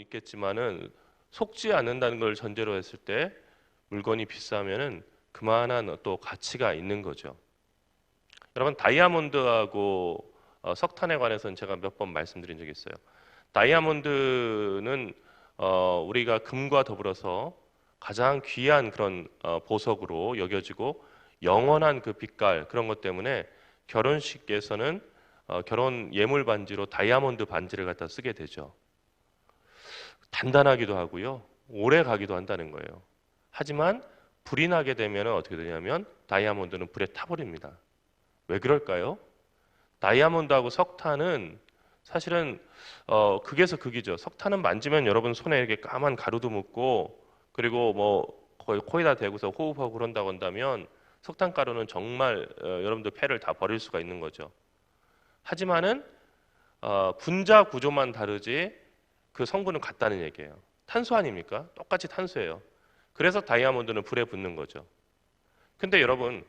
있겠지만은 속지 않는다는 걸 전제로 했을 때 물건이 비싸면은 그만한 또 가치가 있는 거죠. 여러분 다이아몬드하고 석탄에 관해서는 제가 몇 번 말씀드린 적이 있어요. 다이아몬드는 우리가 금과 더불어서 가장 귀한 그런 보석으로 여겨지고 영원한 그 빛깔 그런 것 때문에 결혼식에서는 결혼 예물 반지로 다이아몬드 반지를 갖다 쓰게 되죠. 단단하기도 하고요. 오래 가기도 한다는 거예요. 하지만 불이 나게 되면 어떻게 되냐면 다이아몬드는 불에 타버립니다. 왜 그럴까요? 다이아몬드하고 석탄은 사실은 극에서 극이죠. 석탄은 만지면 여러분 손에 이렇게 까만 가루도 묻고 그리고 뭐 거의 코에다 대고서 호흡하고 그런다고 한다면 석탄 가루는 정말 여러분들 폐를 다 버릴 수가 있는 거죠. 하지만은 분자 구조만 다르지 그 성분은 같다는 얘기예요. 탄소 아닙니까? 똑같이 탄소예요. 그래서 다이아몬드는 불에 붙는 거죠. 근데 여러분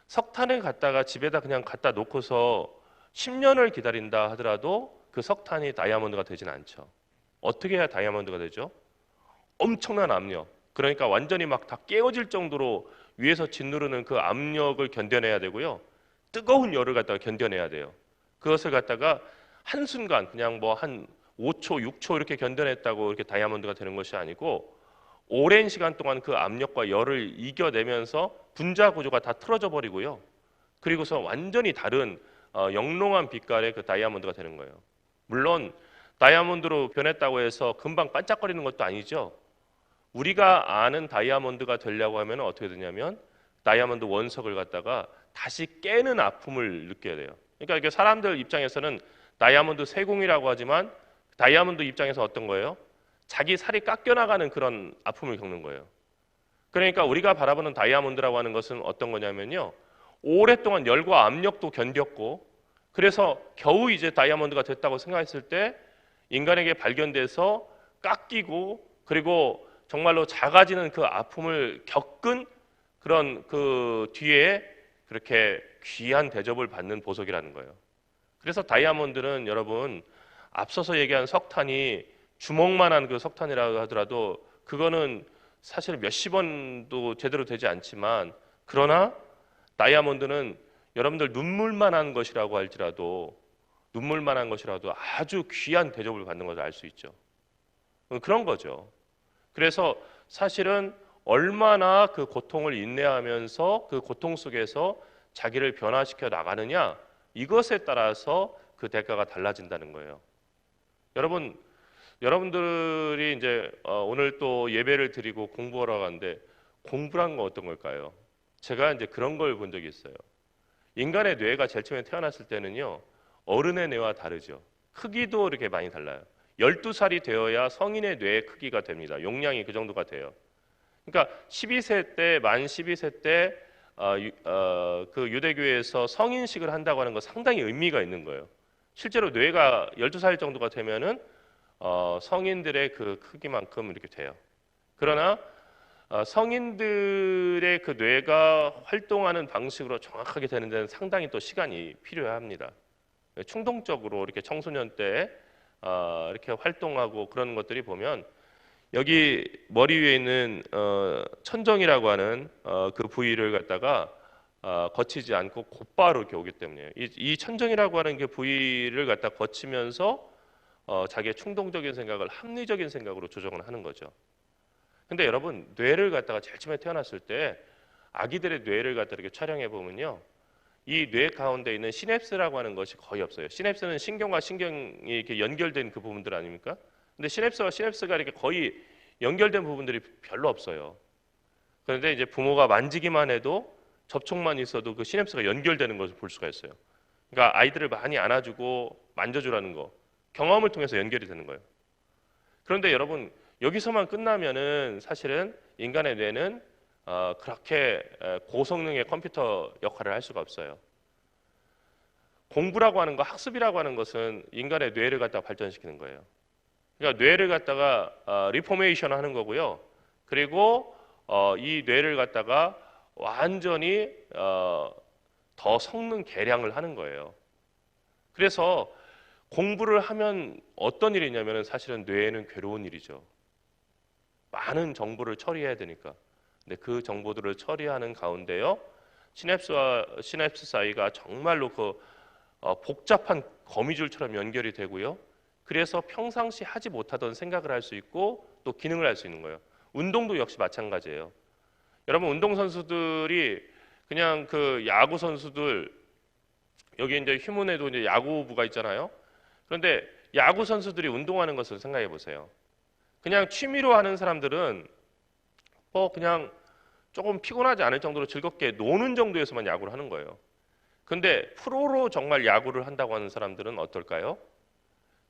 석탄을 갖다가 집에다 그냥 갖다 놓고서 10년을 기다린다 하더라도 그 석탄이 다이아몬드가 되진 않죠. 어떻게 해야 다이아몬드가 되죠? 엄청난 압력. 그러니까 완전히 막 다 깨어질 정도로 위에서 짓누르는 그 압력을 견뎌내야 되고요. 뜨거운 열을 갖다가 견뎌내야 돼요. 그것을 갖다가 한순간 그냥 뭐 한 5초, 6초 이렇게 견뎌냈다고 이렇게 다이아몬드가 되는 것이 아니고 오랜 시간 동안 그 압력과 열을 이겨내면서 분자 구조가 다 틀어져 버리고요. 그리고서 완전히 다른 영롱한 빛깔의 그 다이아몬드가 되는 거예요. 물론 다이아몬드로 변했다고 해서 금방 반짝거리는 것도 아니죠. 우리가 아는 다이아몬드가 되려고 하면 어떻게 되냐면 다이아몬드 원석을 갖다가 다시 깨는 아픔을 느껴야 돼요. 그러니까 이게 사람들 입장에서는 다이아몬드 세공이라고 하지만 다이아몬드 입장에서 어떤 거예요? 자기 살이 깎여나가는 그런 아픔을 겪는 거예요. 그러니까 우리가 바라보는 다이아몬드라고 하는 것은 어떤 거냐면요. 오랫동안 열과 압력도 견뎠고 그래서 겨우 이제 다이아몬드가 됐다고 생각했을 때 인간에게 발견돼서 깎이고 그리고 정말로 작아지는 그 아픔을 겪은 그런 그 뒤에 그렇게 귀한 대접을 받는 보석이라는 거예요. 그래서 다이아몬드는 여러분 앞서서 얘기한 석탄이 주먹만한 그 석탄이라고 하더라도 그거는 사실 몇십 원도 제대로 되지 않지만 그러나 다이아몬드는 여러분들 눈물만한 것이라고 할지라도 눈물만한 것이라도 아주 귀한 대접을 받는 것을 알 수 있죠. 그런 거죠. 그래서 사실은 얼마나 그 고통을 인내하면서 그 고통 속에서 자기를 변화시켜 나가느냐 이것에 따라서 그 대가가 달라진다는 거예요. 여러분들이 이제 오늘 또 예배를 드리고 공부하러 가는데 공부란 건 어떤 걸까요? 제가 이제 그런 걸 본 적이 있어요. 인간의 뇌가 제일 처음에 태어났을 때는요. 어른의 뇌와 다르죠. 크기도 이렇게 많이 달라요. 12살이 되어야 성인의 뇌의 크기가 됩니다. 용량이 그 정도가 돼요. 그러니까 12세 때, 만 12세 때 그 유대교에서 성인식을 한다고 하는 거 상당히 의미가 있는 거예요. 실제로 뇌가 12살 정도가 되면은 성인들의 그 크기만큼 이렇게 돼요. 그러나 성인들의 그 뇌가 활동하는 방식으로 정확하게 되는 데는 상당히 또 시간이 필요합니다. 충동적으로 이렇게 청소년 때 이렇게 활동하고 그런 것들이 보면 여기 머리 위에 있는 천정이라고 하는 그 부위를 갖다가 거치지 않고 곧바로 이렇게 오기 때문이에요. 이 천정이라고 하는 그 부위를 갖다 거치면서 자기의 충동적인 생각을 합리적인 생각으로 조정을 하는 거죠. 근데 여러분 뇌를 갖다가 제일 처음에 태어났을 때 아기들의 뇌를 갖다 이렇게 촬영해 보면요. 이 뇌 가운데 있는 시냅스라고 하는 것이 거의 없어요. 시냅스는 신경과 신경이 이렇게 연결된 그 부분들 아닙니까? 근데 시냅스와 시냅스가 이렇게 거의 연결된 부분들이 별로 없어요. 그런데 이제 부모가 만지기만 해도 접촉만 있어도 그 시냅스가 연결되는 것을 볼 수가 있어요. 그러니까 아이들을 많이 안아주고 만져주라는 거 경험을 통해서 연결이 되는 거예요. 그런데 여러분 여기서만 끝나면은 사실은 인간의 뇌는 그렇게 고성능의 컴퓨터 역할을 할 수가 없어요. 공부라고 하는 거, 학습이라고 하는 것은 인간의 뇌를 갖다가 발전시키는 거예요. 그러니까 뇌를 갖다가 리포메이션 하는 거고요. 그리고 이 뇌를 갖다가 완전히 더 성능 개량을 하는 거예요. 그래서 공부를 하면 어떤 일이냐면 사실은 뇌에는 괴로운 일이죠. 많은 정보를 처리해야 되니까. 근데 그 정보들을 처리하는 가운데요, 시냅스와 시냅스 사이가 정말로 복잡한 거미줄처럼 연결이 되고요. 그래서 평상시 하지 못하던 생각을 할 수 있고 또 기능을 할 수 있는 거예요. 운동도 역시 마찬가지예요. 여러분 운동 선수들이 그냥 그 야구 선수들 여기 이제 휴문에도 이제 야구부가 있잖아요. 그런데 야구 선수들이 운동하는 것을 생각해 보세요. 그냥 취미로 하는 사람들은 뭐 그냥 조금 피곤하지 않을 정도로 즐겁게 노는 정도에서만 야구를 하는 거예요. 근데 프로로 정말 야구를 한다고 하는 사람들은 어떨까요?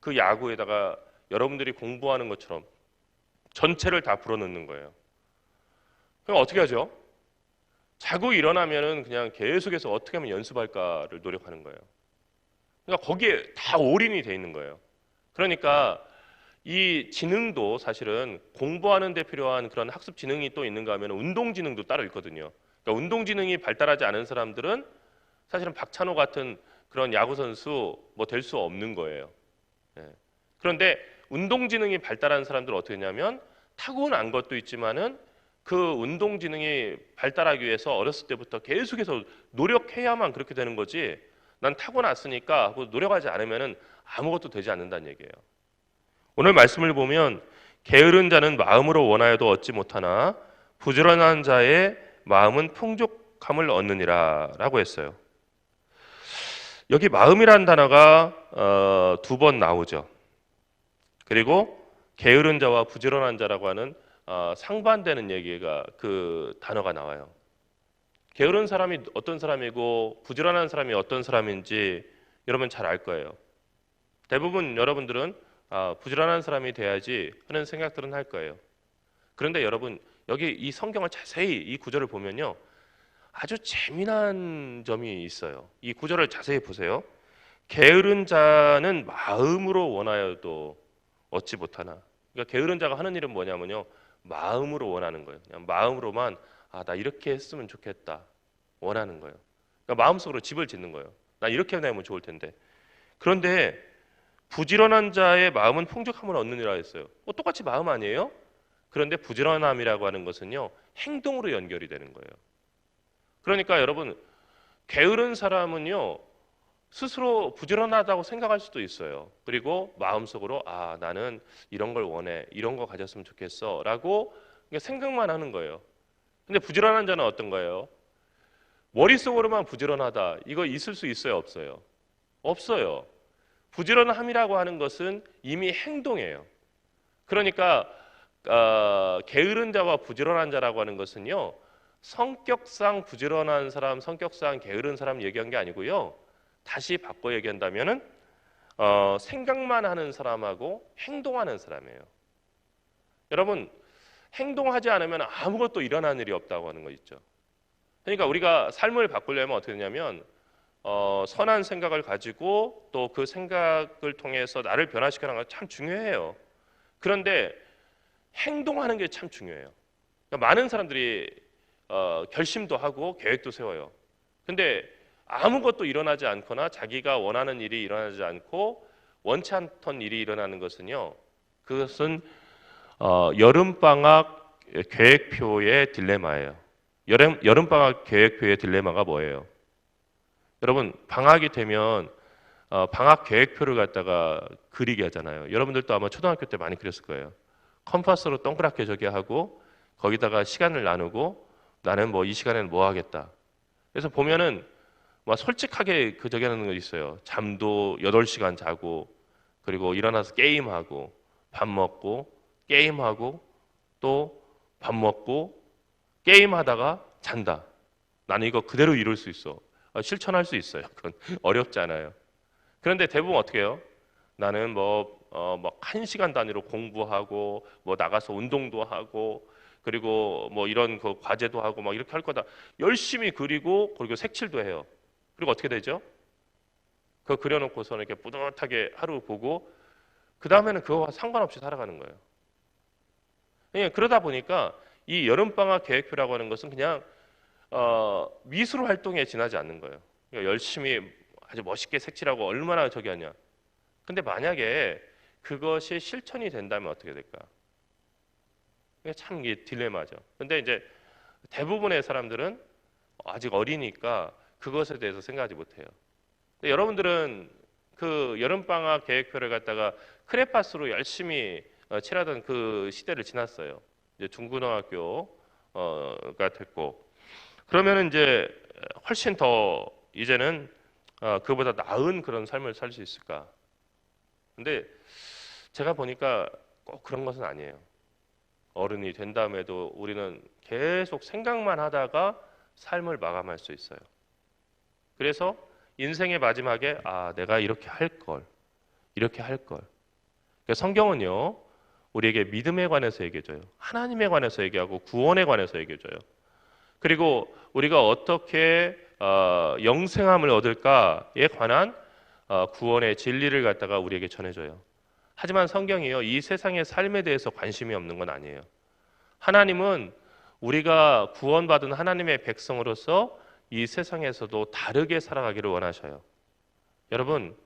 그 야구에다가 여러분들이 공부하는 것처럼 전체를 다 불어넣는 거예요. 그럼 어떻게 하죠? 자고 일어나면은 그냥 계속해서 어떻게 하면 연습할까를 노력하는 거예요. 그러니까 거기에 다 올인이 돼 있는 거예요. 그러니까 이 지능도 사실은 공부하는 데 필요한 그런 학습 지능이 또 있는가 하면 운동 지능도 따로 있거든요. 그러니까 운동 지능이 발달하지 않은 사람들은 사실은 박찬호 같은 그런 야구 선수 뭐 될 수 없는 거예요. 예. 그런데 운동 지능이 발달한 사람들은 어떻게 했냐면 타고난 것도 있지만은 그 운동 지능이 발달하기 위해서 어렸을 때부터 계속해서 노력해야만 그렇게 되는 거지. 난 타고났으니까 하고 노력하지 않으면은 아무것도 되지 않는다는 얘기예요. 오늘 말씀을 보면 게으른 자는 마음으로 원하여도 얻지 못하나 부지런한 자의 마음은 풍족함을 얻느니라라고 했어요. 여기 마음이란 단어가 두 번 나오죠. 그리고 게으른 자와 부지런한 자라고 하는 상반되는 얘기가 그 단어가 나와요. 게으른 사람이 어떤 사람이고 부지런한 사람이 어떤 사람인지 여러분 잘 알 거예요. 대부분 여러분들은 부지런한 사람이 돼야지 하는 생각들은 할 거예요. 그런데 여러분 여기 이 성경을 자세히 이 구절을 보면요, 아주 재미난 점이 있어요. 이 구절을 자세히 보세요. 게으른 자는 마음으로 원하여도 얻지 못하나. 그러니까 게으른 자가 하는 일은 뭐냐면요, 마음으로 원하는 거예요. 그냥 마음으로만 나 이렇게 했으면 좋겠다 원하는 거예요. 그러니까 마음속으로 집을 짓는 거예요. 나 이렇게 되면 좋을 텐데. 그런데 부지런한 자의 마음은 풍족함을 얻느니라 했어요. 똑같이 마음 아니에요? 그런데 부지런함이라고 하는 것은요, 행동으로 연결이 되는 거예요. 그러니까 여러분 게으른 사람은요 스스로 부지런하다고 생각할 수도 있어요. 그리고 마음속으로 나는 이런 걸 원해, 이런 거 가졌으면 좋겠어 라고 생각만 하는 거예요. 근데 부지런한 자는 어떤 거예요? 머릿속으로만 부지런하다, 이거 있을 수 있어요, 없어요? 없어요. 부지런함이라고 하는 것은 이미 행동이에요. 그러니까 게으른 자와 부지런한 자라고 하는 것은요, 성격상 부지런한 사람, 성격상 게으른 사람 얘기한 게 아니고요, 다시 바꿔 얘기한다면은 생각만 하는 사람하고 행동하는 사람이에요. 여러분 행동하지 않으면 아무것도 일어나는 일이 없다고 하는 거 있죠. 그러니까 우리가 삶을 바꾸려면 어떻게 되냐면 선한 생각을 가지고 또 그 생각을 통해서 나를 변화시키는 건 참 중요해요. 그런데 행동하는 게 참 중요해요. 그러니까 많은 사람들이 결심도 하고 계획도 세워요. 근데 아무것도 일어나지 않거나 자기가 원하는 일이 일어나지 않고 원치 않던 일이 일어나는 것은요, 그것은 여름방학 계획표의 딜레마예요. 여름방학 계획표의 딜레마가 뭐예요? 여러분 방학이 되면 방학 계획표를 갖다가 그리게 하잖아요. 여러분들도 아마 초등학교 때 많이 그렸을 거예요. 컴파스로 동그랗게 저기 하고 거기다가 시간을 나누고 나는 뭐 이 시간에는 뭐 하겠다. 그래서 보면은 막 솔직하게 그 저기 하는 거 있어요. 잠도 8시간 자고 그리고 일어나서 게임하고 밥 먹고 게임하고 또 밥 먹고 게임하다가 잔다. 나는 이거 그대로 이룰 수 있어. 실천할 수 있어요. 그건 어렵지 않아요. 그런데 대부분 어떻게 해요? 나는 뭐 1시간 단위로 공부하고 뭐 나가서 운동도 하고 그리고 뭐 이런 그 과제도 하고 막 이렇게 할 거다. 열심히 그리고 색칠도 해요. 그리고 어떻게 되죠? 그거 그려놓고서는 이렇게 뿌듯하게 하루 보고 그 다음에는 그거와 상관없이 살아가는 거예요. 그러다 보니까 이 여름방학 계획표라고 하는 것은 그냥 미술 활동에 지나지 않는 거예요. 그러니까 열심히 아주 멋있게 색칠하고 얼마나 저기 하냐. 근데 만약에 그것이 실천이 된다면 어떻게 될까? 이게 참 이게 딜레마죠. 근데 이제 대부분의 사람들은 아직 어리니까 그것에 대해서 생각하지 못해요. 근데 여러분들은 그 여름방학 계획표를 갖다가 크레파스로 열심히 칠하던 그 시대를 지났어요. 이제 중고등학교가 됐고, 그러면은 이제 훨씬 더 이제는 그보다 나은 그런 삶을 살 수 있을까? 근데 제가 보니까 꼭 그런 것은 아니에요. 어른이 된 다음에도 우리는 계속 생각만 하다가 삶을 마감할 수 있어요. 그래서 인생의 마지막에 내가 이렇게 할 걸, 이렇게 할 걸. 그러니까 성경은요, 우리에게 믿음에 관해서 얘기해줘요. 하나님에 관해서 얘기하고 구원에 관해서 얘기해줘요. 그리고 우리가 어떻게 영생함을 얻을까에 관한 구원의 진리를 갖다가 우리에게 전해줘요. 하지만 성경이요, 이 세상의 삶에 대해서 관심이 없는 건 아니에요. 하나님은 우리가 구원받은 하나님의 백성으로서 이 세상에서도 다르게 살아가기를 원하셔요. 여러분,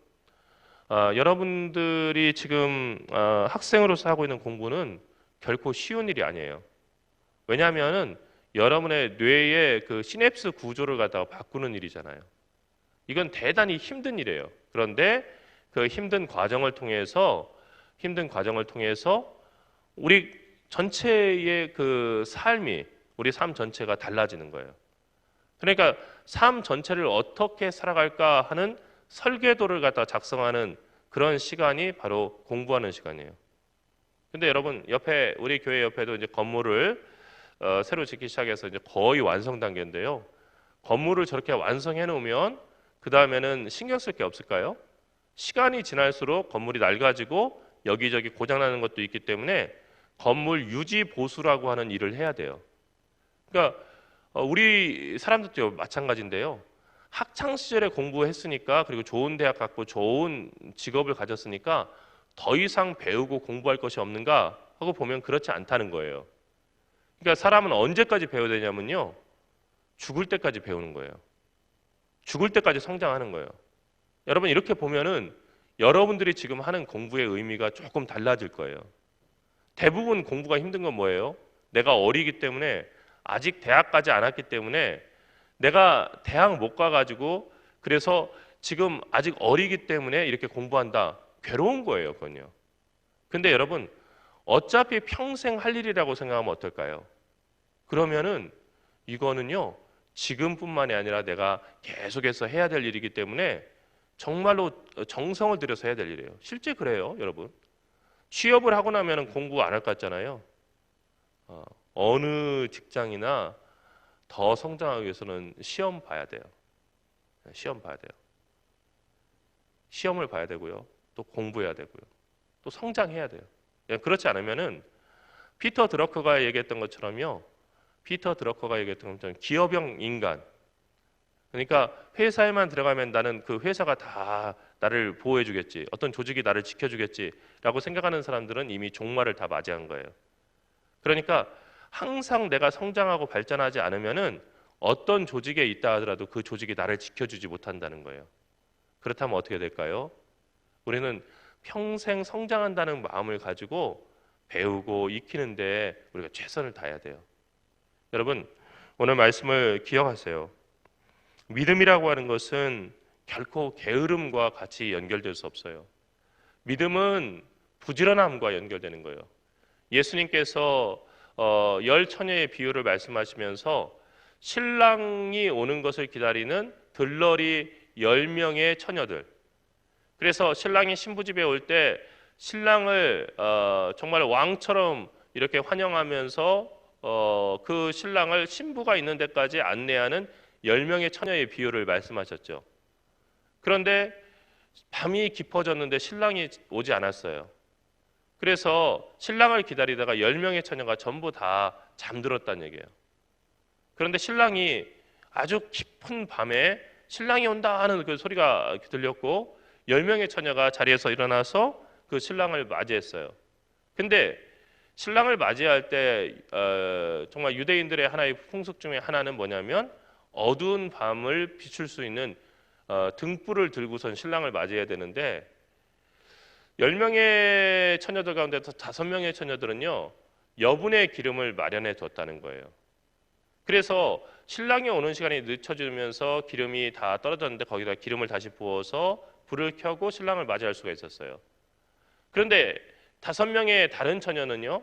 여러분들이 지금 학생으로서 하고 있는 공부는 결코 쉬운 일이 아니에요. 왜냐하면은 여러분의 뇌의 그 시냅스 구조를 갖다가 바꾸는 일이잖아요. 이건 대단히 힘든 일이에요. 그런데 그 힘든 과정을 통해서 우리 전체의 그 삶이, 우리 삶 전체가 달라지는 거예요. 그러니까 삶 전체를 어떻게 살아갈까 하는 설계도를 갖다 작성하는 그런 시간이 바로 공부하는 시간이에요. 근데 여러분, 옆에 우리 교회 옆에도 이제 건물을 새로 짓기 시작해서 이제 거의 완성 단계인데요. 건물을 저렇게 완성해 놓으면 그 다음에는 신경 쓸 게 없을까요? 시간이 지날수록 건물이 낡아지고 여기저기 고장나는 것도 있기 때문에 건물 유지 보수라고 하는 일을 해야 돼요. 그러니까 우리 사람들도 마찬가지인데요. 학창 시절에 공부했으니까, 그리고 좋은 대학 갔고 좋은 직업을 가졌으니까 더 이상 배우고 공부할 것이 없는가 하고 보면 그렇지 않다는 거예요. 그러니까 사람은 언제까지 배워야 되냐면요, 죽을 때까지 배우는 거예요. 죽을 때까지 성장하는 거예요. 여러분, 이렇게 보면은 여러분들이 지금 하는 공부의 의미가 조금 달라질 거예요. 대부분 공부가 힘든 건 뭐예요? 내가 어리기 때문에, 아직 대학 가지 않았기 때문에, 내가 대학 못 가가지고 그래서 지금 아직 어리기 때문에 이렇게 공부한다. 괴로운 거예요, 그건요. 근데 여러분, 어차피 평생 할 일이라고 생각하면 어떨까요? 그러면은 이거는요, 지금뿐만이 아니라 내가 계속해서 해야 될 일이기 때문에 정말로 정성을 들여서 해야 될 일이에요. 실제 그래요, 여러분. 취업을 하고 나면 공부 안 할 것 같잖아요. 어느 직장이나 더 성장하기 위해서는 시험 봐야 돼요. 시험 봐야 돼요. 시험을 봐야 되고요. 또 공부해야 되고요. 또 성장해야 돼요. 그렇지 않으면은 피터 드러커가 얘기했던 것처럼요. 피터 드러커가 얘기했던 것처럼 기업형 인간. 그러니까 회사에만 들어가면 나는 그 회사가 다 나를 보호해 주겠지. 어떤 조직이 나를 지켜 주겠지라고 생각하는 사람들은 이미 종말을 다 맞이한 거예요. 그러니까 항상 내가 성장하고 발전하지 않으면은 어떤 조직에 있다 하더라도 그 조직이 나를 지켜주지 못한다는 거예요. 그렇다면 어떻게 될까요? 우리는 평생 성장한다는 마음을 가지고 배우고 익히는데 우리가 최선을 다해야 돼요. 여러분, 오늘 말씀을 기억하세요. 믿음이라고 하는 것은 결코 게으름과 같이 연결될 수 없어요. 믿음은 부지런함과 연결되는 거예요. 예수님께서 열 처녀의 비유를 말씀하시면서 신랑이 오는 것을 기다리는 들러리 10명의 처녀들. 그래서 신랑이 신부집에 올 때 신랑을 정말 왕처럼 이렇게 환영하면서 그 신랑을 신부가 있는 데까지 안내하는 10명의 처녀의 비유를 말씀하셨죠. 그런데 밤이 깊어졌는데 신랑이 오지 않았어요. 그래서 신랑을 기다리다가 10명의 처녀가 전부 다 잠들었다는 얘기예요. 그런데 신랑이 아주 깊은 밤에 신랑이 온다 하는 그 소리가 들렸고 10명의 처녀가 자리에서 일어나서 그 신랑을 맞이했어요. 근데 신랑을 맞이할 때 정말 유대인들의 하나의 풍습 중에 하나는 뭐냐면 어두운 밤을 비출 수 있는 등불을 들고선 신랑을 맞이해야 되는데 10명의 처녀들 가운데서 5명의 처녀들은요, 여분의 기름을 마련해 뒀다는 거예요. 그래서 신랑이 오는 시간이 늦춰지면서 기름이 다 떨어졌는데 거기다 기름을 다시 부어서 불을 켜고 신랑을 맞이할 수가 있었어요. 그런데 5명의 다른 처녀는요,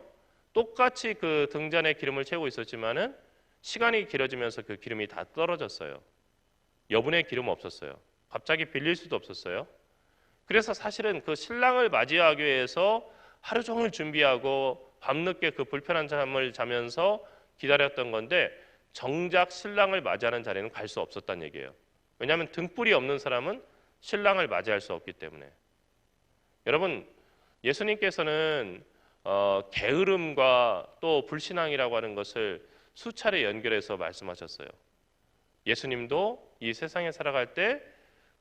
똑같이 그 등잔에 기름을 채우고 있었지만은 시간이 길어지면서 그 기름이 다 떨어졌어요. 여분의 기름 없었어요. 갑자기 빌릴 수도 없었어요. 그래서 사실은 그 신랑을 맞이하기 위해서 하루 종일 준비하고 밤늦게 그 불편한 잠을 자면서 기다렸던 건데 정작 신랑을 맞이하는 자리는 갈 수 없었다는 얘기예요. 왜냐하면 등불이 없는 사람은 신랑을 맞이할 수 없기 때문에. 여러분, 예수님께서는 게으름과 또 불신앙이라고 하는 것을 수차례 연결해서 말씀하셨어요. 예수님도 이 세상에 살아갈 때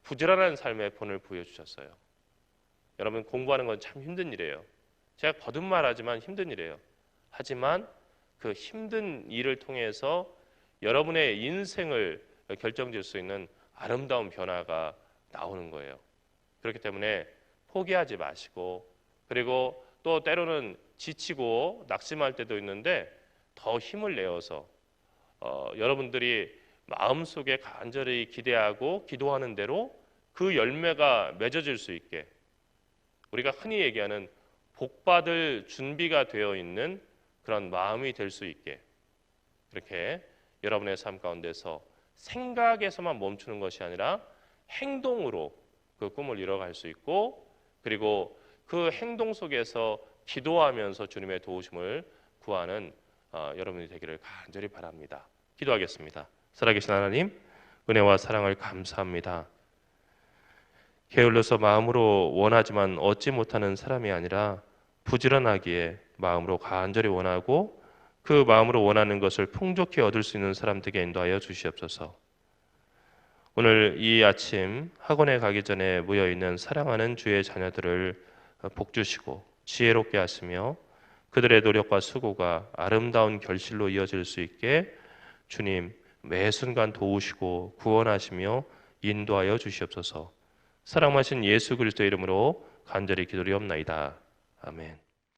부지런한 삶의 본을 보여주셨어요. 여러분, 공부하는 건 참 힘든 일이에요. 제가 거듭말하지만 힘든 일이에요. 하지만 그 힘든 일을 통해서 여러분의 인생을 결정질 수 있는 아름다운 변화가 나오는 거예요. 그렇기 때문에 포기하지 마시고, 그리고 또 때로는 지치고 낙심할 때도 있는데 더 힘을 내어서 여러분들이 마음속에 간절히 기대하고 기도하는 대로 그 열매가 맺어질 수 있게, 우리가 흔히 얘기하는 복받을 준비가 되어 있는 그런 마음이 될 수 있게, 그렇게 여러분의 삶 가운데서 생각에서만 멈추는 것이 아니라 행동으로 그 꿈을 이뤄갈 수 있고, 그리고 그 행동 속에서 기도하면서 주님의 도우심을 구하는 여러분이 되기를 간절히 바랍니다. 기도하겠습니다. 살아계신 하나님, 은혜와 사랑을 감사합니다. 게을러서 마음으로 원하지만 얻지 못하는 사람이 아니라 부지런하기에 마음으로 간절히 원하고 그 마음으로 원하는 것을 풍족히 얻을 수 있는 사람 되게 인도하여 주시옵소서. 오늘 이 아침 학원에 가기 전에 모여있는 사랑하는 주의 자녀들을 복주시고 지혜롭게 하시며 그들의 노력과 수고가 아름다운 결실로 이어질 수 있게 주님 매 순간 도우시고 구원하시며 인도하여 주시옵소서. 사랑하신 예수 그리스도의 이름으로 간절히 기도리옵나이다. 아멘.